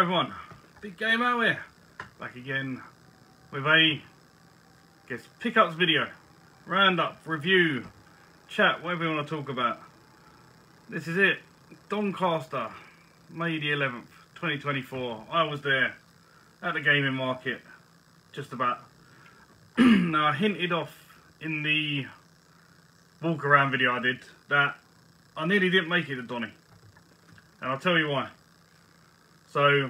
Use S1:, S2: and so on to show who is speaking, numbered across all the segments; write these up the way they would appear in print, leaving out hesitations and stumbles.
S1: everyone, big game out here, back again with a pickups video, roundup, review, chat, whatever you want to talk about. This is it, Doncaster, May the 11th, 2024. I was there at the gaming market, just about. Now I hinted off in the walk around video I did that I nearly didn't make it to Donny, and I'll tell you why. So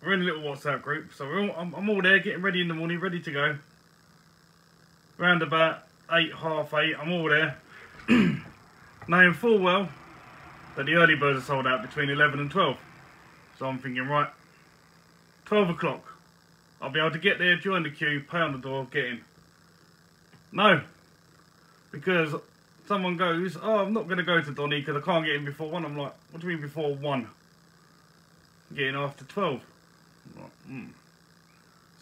S1: we're in a little WhatsApp group, so I'm all there getting ready in the morning, ready to go. Round about 8, half 8, I'm all there, knowing full well that the early birds are sold out between 11 and 12. So I'm thinking, right, 12 o'clock, I'll be able to get there, join the queue, pay on the door, get in. No, because someone goes, oh, I'm not going to go to Donny because I can't get in before 1. I'm like, what do you mean before 1? Getting after 12. Like,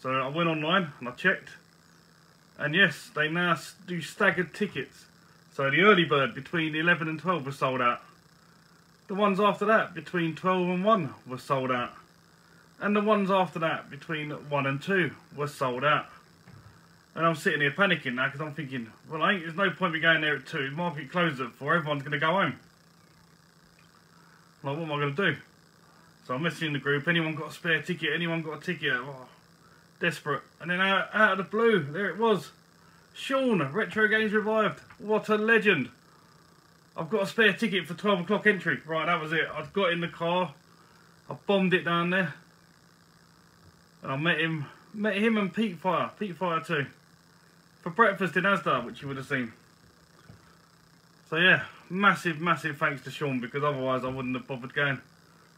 S1: So I went online and I checked, and yes, they now do staggered tickets. So the early bird between 11 and 12 was sold out. The ones after that between 12 and 1 were sold out. And the ones after that between 1 and 2 were sold out. And I'm sitting here panicking now because I'm thinking, well, there's no point me going there at 2. Market closes at 4. Everyone's going to go home. Like, what am I going to do? So I'm messaging the group. Anyone got a spare ticket? Anyone got a ticket? Oh, desperate. And then out of the blue, there it was. Sean, Retro Games Revived. What a legend. I've got a spare ticket for 12 o'clock entry. Right, that was it. I'd got in the car. I bombed it down there. And I met him and Pete Fire too. For breakfast in Asda, which you would have seen. So yeah, massive thanks to Sean, because otherwise I wouldn't have bothered going.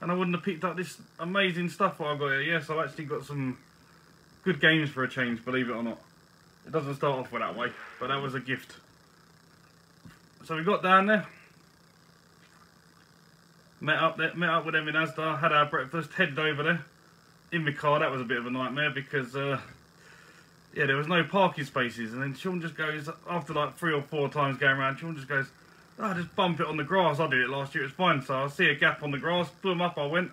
S1: And I wouldn't have picked up this amazing stuff what I got here. Yes, I've actually got some good games for a change, believe it or not. It doesn't start off with that way, but that was a gift. So we got down there, met up with them in Asda, had our breakfast, headed over there. In my car, that was a bit of a nightmare because yeah, there was no parking spaces, and then Sean just goes, after like 3 or 4 times going around, Sean just goes, oh, just bump it on the grass. I did it last year, it's fine. So I see a gap on the grass, boom, up I went,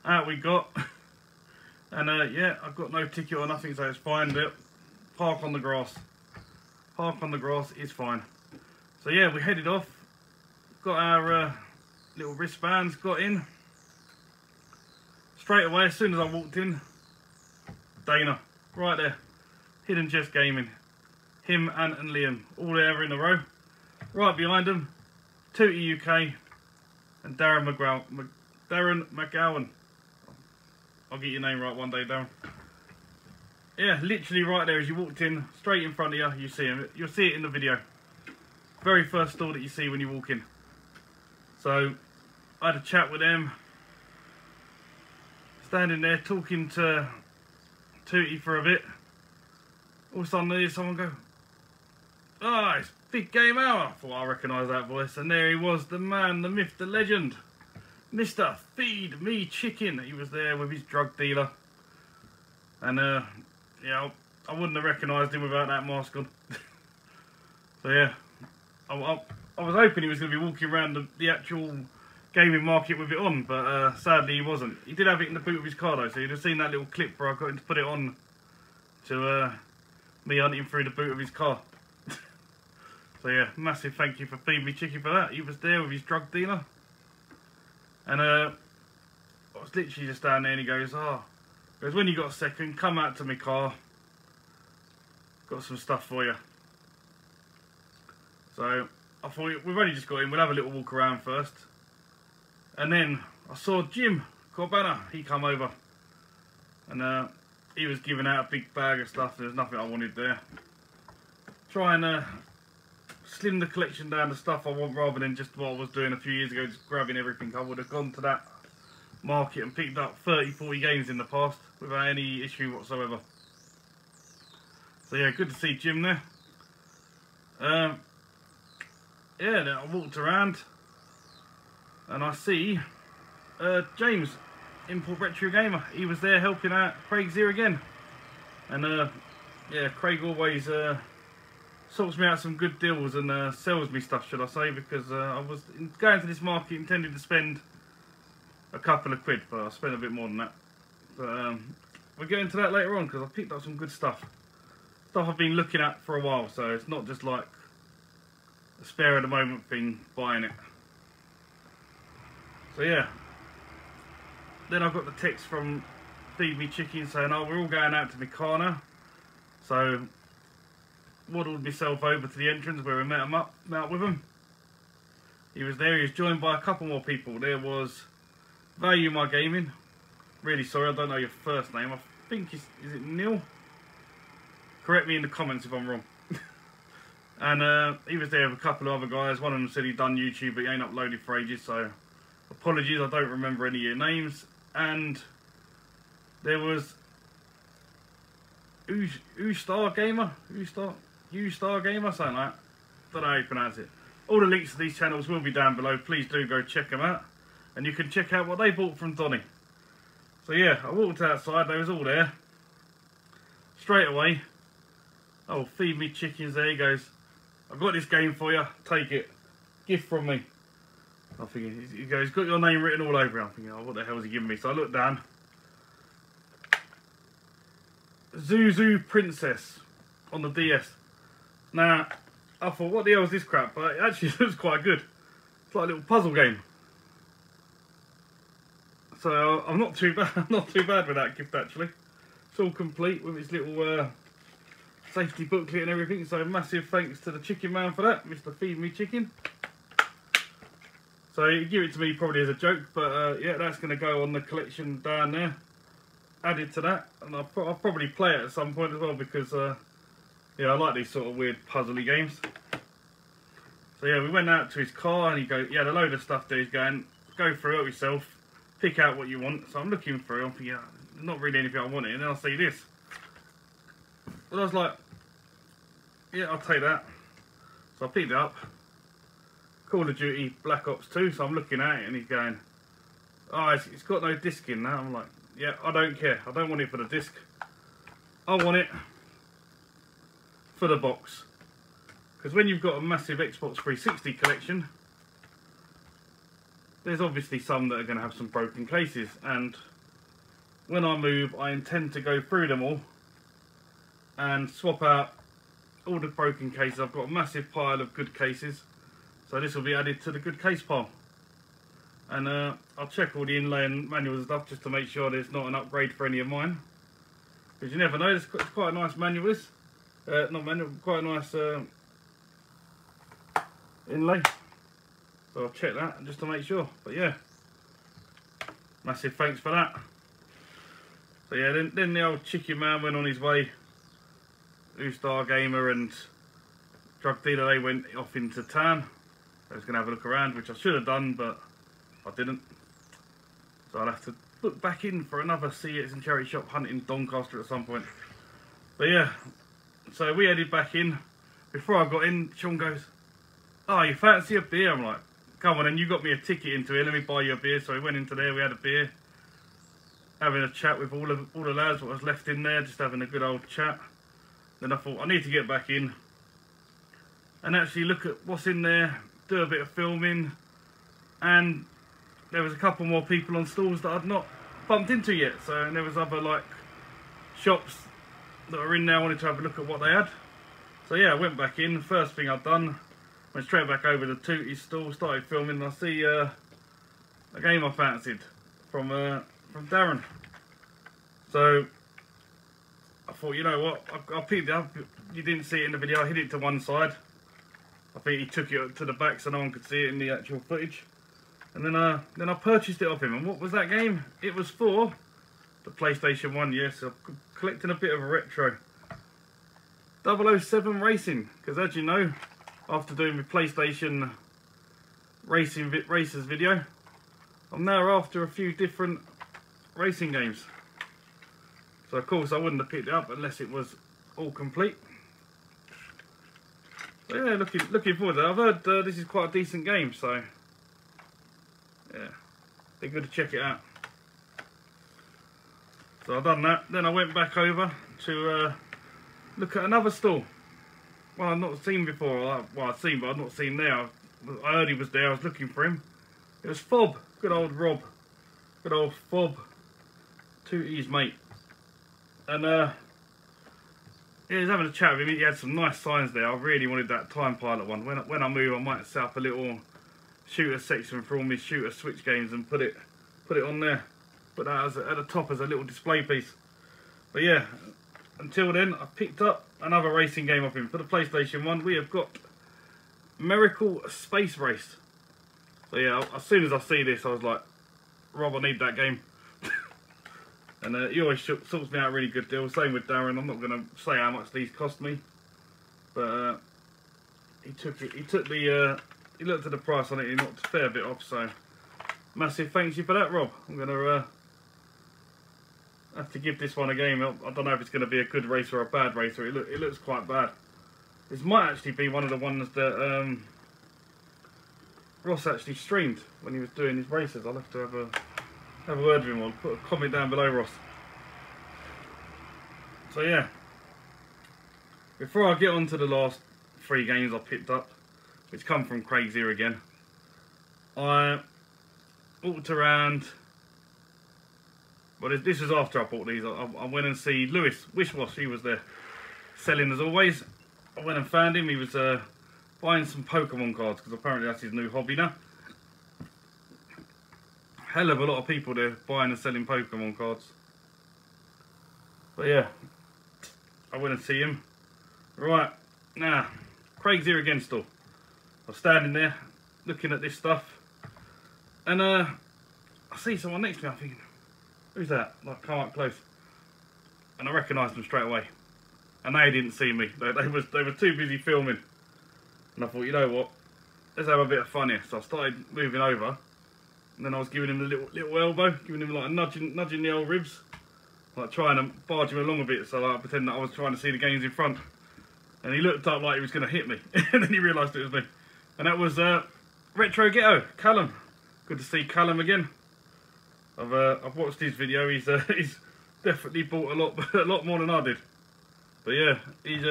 S1: out we got. And yeah, I've got no ticket or nothing, so it's fine. Park on the grass. Park on the grass is fine. So yeah, we headed off, got our little wristbands, got in. Straight away, as soon as I walked in, Dana, right there, Hidden Chest Gaming. Him, Ant and Liam, all there in a row. Right behind them, Tootie UK and Darren McGowan. I'll get your name right one day, Darren. Yeah, literally right there as you walked in, straight in front of you, you see him. You'll see it in the video. Very first store that you see when you walk in. So, I had a chat with them. Standing there talking to Tootie for a bit. All of a sudden I hear someone go, oh, it's Big Game Hour. I thought I recognised that voice, and there he was, the man, the myth, the legend, Mr. Feed Me Chicken. He was there with his drug dealer, and yeah, I wouldn't have recognised him without that mask on. So yeah, I was hoping he was going to be walking around the actual gaming market with it on, but sadly he wasn't. He did have it in the boot of his car though, so you'd have seen that little clip where I got him to put it on to me hunting through the boot of his car. So yeah, massive thank you for Feed Me Chicken for that. He was there with his drug dealer, and I was literally just down there, and he goes, when you got a second, come out to my car, got some stuff for you. So I thought, we've only just got in, we'll have a little walk around first. And then I saw Jim Corbana, he come over, and he was giving out a big bag of stuff. There's nothing I wanted there. Try and slim the collection down to stuff I want, rather than just what I was doing a few years ago, just grabbing everything. I would have gone to that market and picked up 30-40 games in the past without any issue whatsoever. So yeah, good to see Jim there. Yeah, then I walked around, and I see James, Import Retro Gamer. He was there helping out. Craig's here again, and yeah, Craig always sorts me out some good deals and sells me stuff, should I say, because I was going to this market intending to spend a couple of quid, but I spent a bit more than that. But we'll get into that later on because I picked up some good stuff. Stuff I've been looking at for a while, so it's not just like a spare at the moment thing, buying it. So yeah. Then I got the text from Feed Me Chicken saying, oh, we're all going out to my car now. So waddled myself over to the entrance where we met with him. He was there, he was joined by a couple more people. There was Value My Gaming. Really sorry, I don't know your first name. I think is it Neil? Correct me in the comments if I'm wrong. And he was there with a couple of other guys. One of them said he'd done YouTube but he ain't uploaded for ages, so apologies, I don't remember any of your names. And there was U-Star Gamer, something like that. Don't know how you pronounce it. All the links to these channels will be down below. Please do go check them out. And you can check out what they bought from Donny. So yeah, I walked outside, they was all there. Straight away, oh, Feed Me Chickens, there he goes. I've got this game for you, take it. Gift from me. I'm thinking, he goes, got your name written all over it. I'm thinking, oh, what the hell is he giving me? So I looked down. Zuzu Princess on the DS. Now, I thought, what the hell is this crap? But it actually looks quite good. It's like a little puzzle game. So I'm not too bad. I'm not too bad with that gift actually. It's all complete with its little safety booklet and everything. So massive thanks to the Chicken Man for that, Mr. Feed Me Chicken. So you give it to me probably as a joke, but yeah, that's going to go on the collection down there. Added to that, and I'll probably play it at some point as well because yeah, I like these sort of weird puzzly games. So yeah, we went out to his car and he had a load of stuff there. He's going, go through it yourself, pick out what you want. So I'm looking through, I'm thinking, not really anything I wanted, and then I see this. Well, I was like, yeah, I'll take that. So I picked it up. Call of Duty Black Ops 2, so I'm looking at it and he's going, oh, it's got no disc in that. I'm like, yeah, I don't care. I don't want it for the disc. I want it for the box. Because when you've got a massive Xbox 360 collection, there's obviously some that are going to have some broken cases. And when I move, I intend to go through them all and swap out all the broken cases. I've got a massive pile of good cases. So this will be added to the good case pile. And I'll check all the inlay and manuals and stuff just to make sure there's not an upgrade for any of mine. Because you never know, it's quite a nice manual this. Not manual, quite a nice inlay. So I'll check that just to make sure. But yeah, massive thanks for that. So yeah, then the old Chicken Man went on his way. U-Star Gamer and Drug Dealer, they went off into town. I was going to have a look around, which I should have done, but I didn't. So I'll have to look back in for another See It's and Cherry Shop hunt in Doncaster at some point. But yeah, so we headed back in. Before I got in, Sean goes, oh, you fancy a beer? I'm like, come on, and you got me a ticket into here, let me buy you a beer. So we went into there, we had a beer, having a chat with all the lads, what was left in there, just having a good old chat. Then I thought, I need to get back in and actually look at what's in there, do a bit of filming, and there was a couple more people on stalls that I'd not bumped into yet. So and there was other like shops that were in there. I wanted to have a look at what they had. So yeah, I went back in. First thing I'd done, went straight back over to Tooty's stall, started filming, and I see a game I fancied from Darren. So I thought, you know what, I picked it up. You didn't see it in the video. I hid it to one side. I think he took it to the back so no one could see it in the actual footage. And then I purchased it off him. And what was that game? It was for the PlayStation 1, yes. I'm collecting a bit of a retro. 007 Racing. Because as you know, after doing the PlayStation Racers video, I'm now after a few different racing games. So of course I wouldn't have picked it up unless it was all complete. But yeah, looking forward to it. I've heard this is quite a decent game, so yeah, be good to check it out. So I've done that. Then I went back over to look at another stall. Well, I've not seen before. Well, I've seen, but I've not seen there. I heard he was there. I was looking for him. It was Fob, good old Rob. good old Fob, Tootie's mate. And yeah, he was having a chat with him. He had some nice signs there. I really wanted that Time Pilot one. When I move, I might set up a little shooter section for all my shooter Switch games and put it on there. Put that as at the top as a little display piece. But yeah, until then, I picked up another racing game off him for the PlayStation 1. We have got Miracle Space Race. So yeah, as soon as I see this, I was like, Rob, I need that game. And he always sorts me out a really good deal. Same with Darren. I'm not going to say how much these cost me, but he looked at the price on it. He knocked a fair bit off. So massive thanks you for that, Rob. I'm going to have to give this one a game. I don't know if it's going to be a good race or a bad racer. It looks quite bad. This might actually be one of the ones that Ross actually streamed when he was doing his races. I'll have to have a word with him. I'll put a comment down below, Ross. So yeah, before I get on to the last 3 games I picked up, which come from Craig's here again, I walked around. Well, this was after I bought these. I went and see Lewis Wishwash. He was there selling as always. I went and found him. He was buying some Pokemon cards because apparently that's his new hobby now. Hell of a lot of people there buying and selling Pokemon cards. But yeah, I went and see him. Right, now, Craig's here again still. I was standing there looking at this stuff, and I see someone next to me. I'm thinking, who's that? Like, come up close. And I recognised them straight away. And they didn't see me. They were too busy filming. And I thought, you know what? Let's have a bit of fun here. So I started moving over. And then I was giving him a little elbow, giving him like a nudging the old ribs, like trying to barge him along a bit, so like pretend that I was trying to see the games in front. And he looked up like he was going to hit me, and then he realised it was me. And that was Retro Ghetto, Callum. Good to see Callum again. I've watched his video. He's definitely bought a lot more than I did. But yeah, he's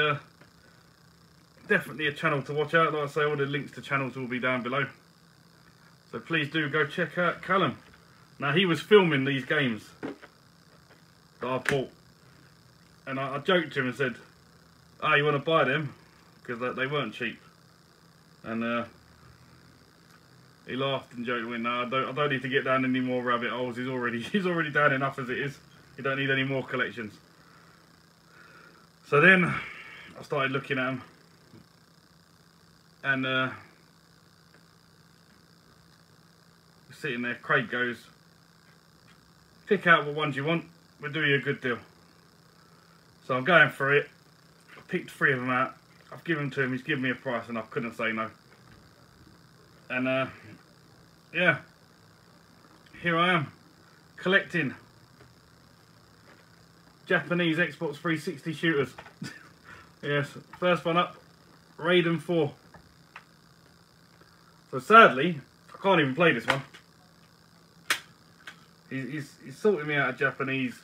S1: definitely a channel to watch out. Like I say, all the links to channels will be down below. So please do go check out Callum. Now he was filming these games that I bought. And I joked to him and said, oh, you want to buy them? Because they weren't cheap. And he laughed and joked and went, no, I don't need to get down any more rabbit holes. He's already down enough as it is. You don't need any more collections. So then I started looking at them. And sitting there, Craig goes, pick out what ones you want, we'll do you a good deal. So I'm going through it. I picked 3 of them out. I've given them to him. He's given me a price and I couldn't say no. And yeah, here I am collecting Japanese Xbox 360 shooters. Yes, first one up, Raiden 4. So sadly, I can't even play this one. He's sorting me out a Japanese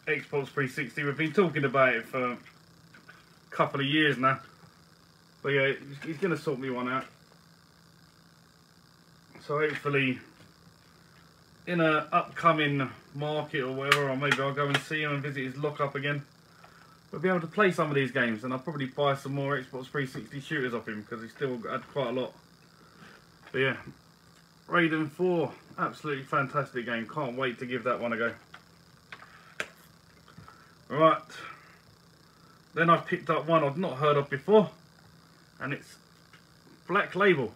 S1: Xbox 360. We've been talking about it for a couple of years now. But yeah, he's going to sort me one out. So hopefully, in an upcoming market or whatever, or maybe I'll go and see him and visit his lockup again. We'll be able to play some of these games, and I'll probably buy some more Xbox 360 shooters off him because he's still had quite a lot. But yeah, Raiden 4, absolutely fantastic game. Can't wait to give that one a go. Right, then I've picked up one I've not heard of before, and it's Black Label.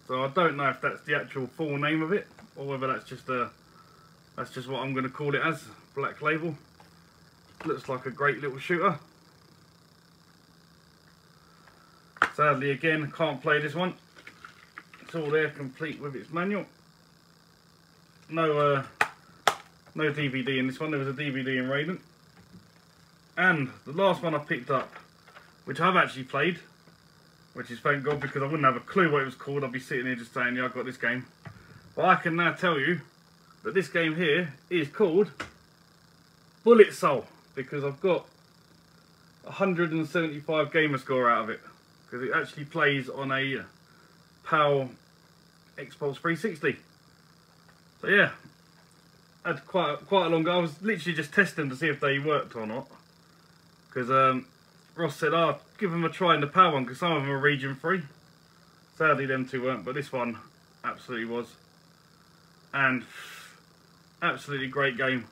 S1: So I don't know if that's the actual full name of it, or whether that's just what I'm going to call it as, Black Label. Looks like a great little shooter. Sadly, again, can't play this one. It's all there, complete with its manual. No DVD in this one. There was a DVD in Raiden. And the last one I picked up, which I've actually played, which is thank God, because I wouldn't have a clue what it was called. I'd be sitting here just saying, yeah, I've got this game. But I can now tell you that this game here is called Bullet Soul, because I've got 175 gamer score out of it, because it actually plays on a PAL Xbox 360. So yeah, had quite a long go. I was literally just testing to see if they worked or not, because Ross said, "Oh, give them a try in the power one, because some of them are region free." Sadly, them two weren't, but this one absolutely was, and absolutely great game.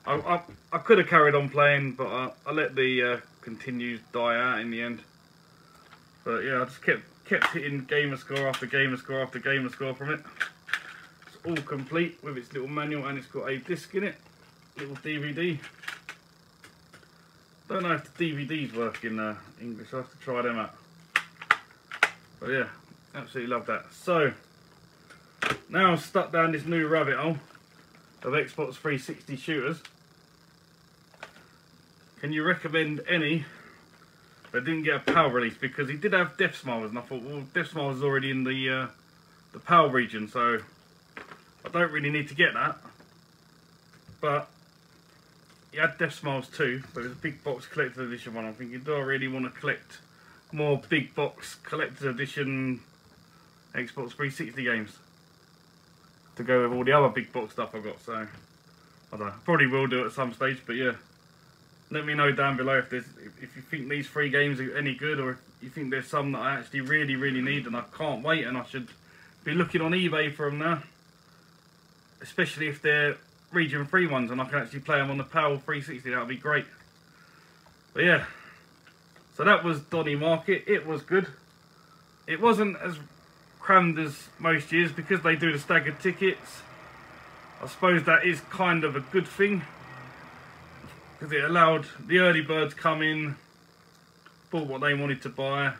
S1: I could have carried on playing, but I let the continues die out in the end. But yeah, I just kept hitting gamer score after gamer score after gamer score from it. It's all complete with its little manual, and it's got a disc in it, little DVD. Don't know if the DVDs work in English. I have to try them out. But yeah, absolutely love that. So now I'm stuck down this new rabbit hole of Xbox 360 shooters. Can you recommend any that didn't get a PAL release? Because he did have Death Smiles, and I thought, well, Death Smiles is already in the PAL region, so I don't really need to get that. But he had Death Smiles too, but it was a big box collector's edition one. I'm thinking, do I really want to collect more big box collector's edition Xbox 360 games to go with all the other big box stuff I've got? So I don't know, probably will do it at some stage. But yeah, let me know down below if you think these 3 games are any good, or if you think there's some that I actually really need and I can't wait and I should be looking on eBay for them now, especially if they're region free ones and I can actually play them on the PAL 360. That would be great. But yeah, so that was Donny Market. It was good. It wasn't as crammed as most years because they do the staggered tickets. I suppose that is kind of a good thing, because it allowed the early birds come in, bought what they wanted to buy.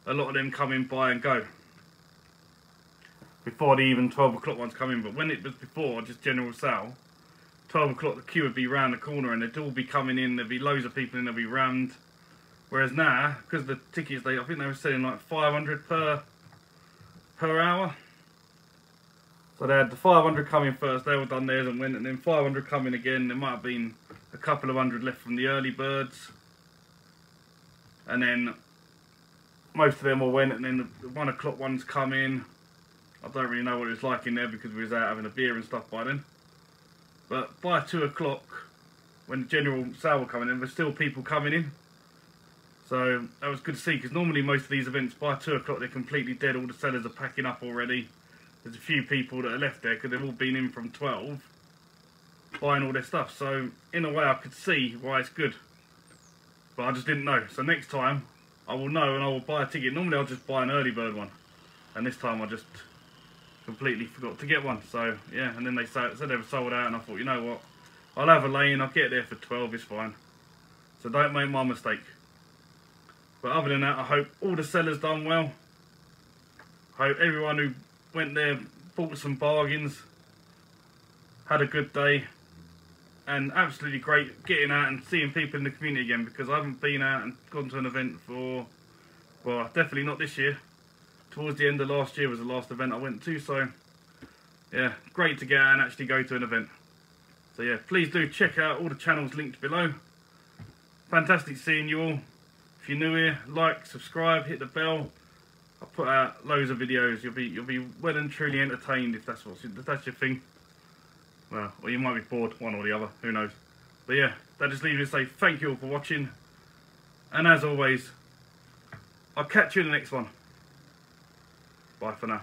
S1: A lot of them come in, buy and go before the even 12 o'clock ones come in. But when it was before just general sale, 12 o'clock the queue would be round the corner and they'd all be coming in, there'd be loads of people in, they'd be rammed. Whereas now, because the tickets, I think they were selling like 500 per hour. So they had the 500 coming first, they all done theirs and went, and then 500 coming again. There might have been a couple of hundred left from the early birds, and then most of them all went, and then the 1 o'clock ones come in. I don't really know what it was like in there because we was out having a beer and stuff by then. But by 2 o'clock, when the general sale were coming in, there's still people coming in. So that was good to see, because normally most of these events by 2 o'clock they're completely dead. All the sellers are packing up already. There's a few people that are left there because they've all been in from 12 buying all their stuff. So in a way I could see why it's good, but I just didn't know. So next time I will know and I will buy a ticket. Normally I'll just buy an early bird one, and this time I just completely forgot to get one. So yeah, and then they said they were sold out, and I thought, you know what, I'll have a lane, I'll get there for 12, it's fine. So don't make my mistake. But other than that, I hope all the sellers done well. I hope everyone who went there bought some bargains, had a good day, and absolutely great getting out and seeing people in the community again, because I haven't been out and gone to an event for, well, definitely not this year. Towards the end of last year was the last event I went to, so yeah, great to get out and actually go to an event. So yeah, please do check out all the channels linked below. Fantastic seeing you all. If you're new here, like, subscribe, hit the bell. I put out loads of videos. You'll be well and truly entertained if that's your thing. Well, or you might be bored, one or the other, who knows. But yeah, that just leaves me to say thank you all for watching, and as always, I'll catch you in the next one. Bye for now.